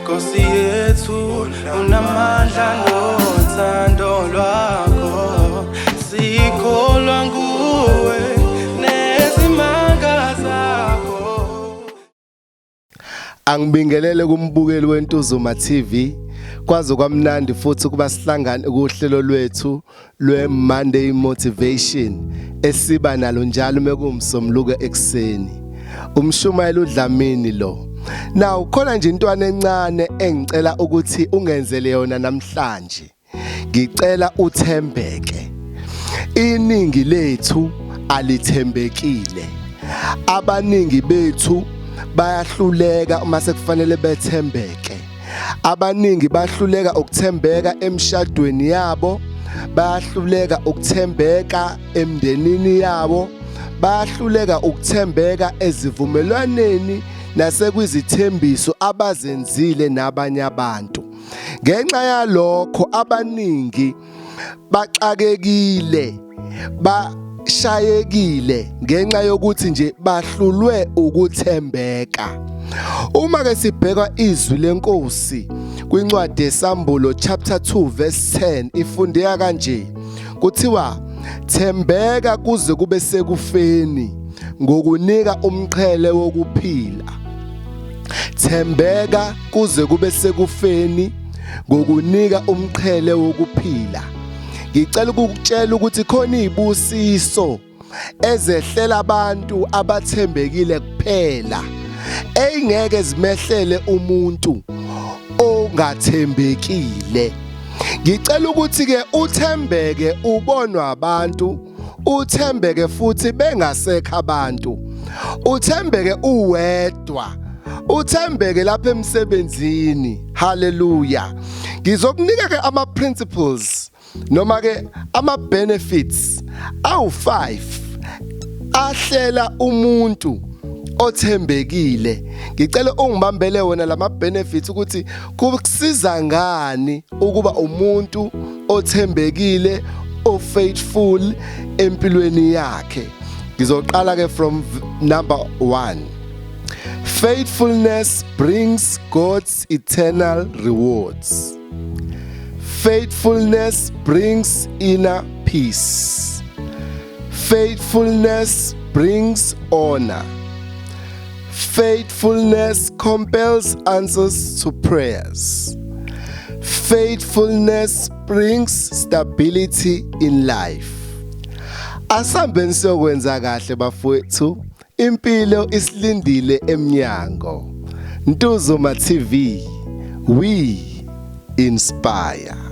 Nkosi yethu unamandla nothando lwakho sikholwa nguwe nezimanga zakho. Angibingelele kumbukeli weNtuzuma TV. Kwazi kwamnandi futhi kuba sihlangane kuhlelo lwethu lwe-Monday Motivation esiba nalo njalo mekumsomluko ekseni. Umshumayeli uDlamini lo. Now khona nje intwana encane engicela ukuthi ungenzele yona namhlanje. Ngicela uthembeke. Iningi lethu alithembekile. Abaningi bethu bayahluleka uma sekufanele bethembeke. Abaningi bahluleka ukuthembeka emshadweni yabo, bayahluleka ukuthembeka emndenini yabo, bayahluleka ukuthembeka ezivumelwaneni nasekwizithembiso abazenzile nabanye abantu. Ngenxa yalokho abaningi baxakekile, bashayekile ngenxa yokuthi nje bahlulwe ukuthembeka. Uma ke sibheka izwi lenkosi kwincwadi yeSambulo chapter 2 verse 10 ifundeka kanje. Kuthiwa thembeka kuze kube sekufeni ngokunika umqhele wokuphila. Thembeka kuze kube sekufeni ngokunika umqhele wokuphila. Ngicela ukukutshela ukuthi khona izibusiso ezehlela abantu abathembekile kuphela, engeke zimehlele umuntu ongathembekile. Ngicela ukuthi ke uthembeke ubonwa abantu, uthembeke futhi bengasekho abantu, uthembeke uwedwa, uthembeke lapha emsebenzini. Hallelujah. Ngizokunika ke ama principles noma ke ama benefits awu5 ahlela umuntu othembekile. Ngicela ungibambele wona lama benefits ukuthi kukusiza ngani ukuba umuntu othembekile, o-faithful empilweni yakhe. Ngizoqala ke from number 1. Faithfulness brings God's eternal rewards. Faithfulness brings inner peace. Faithfulness brings honor. Faithfulness compels answers to prayers. Faithfulness brings stability in life. Asambe siyokwenza kahle bafowethu. Impilo isilindile emnyango. Ntuzuma TV, we inspire.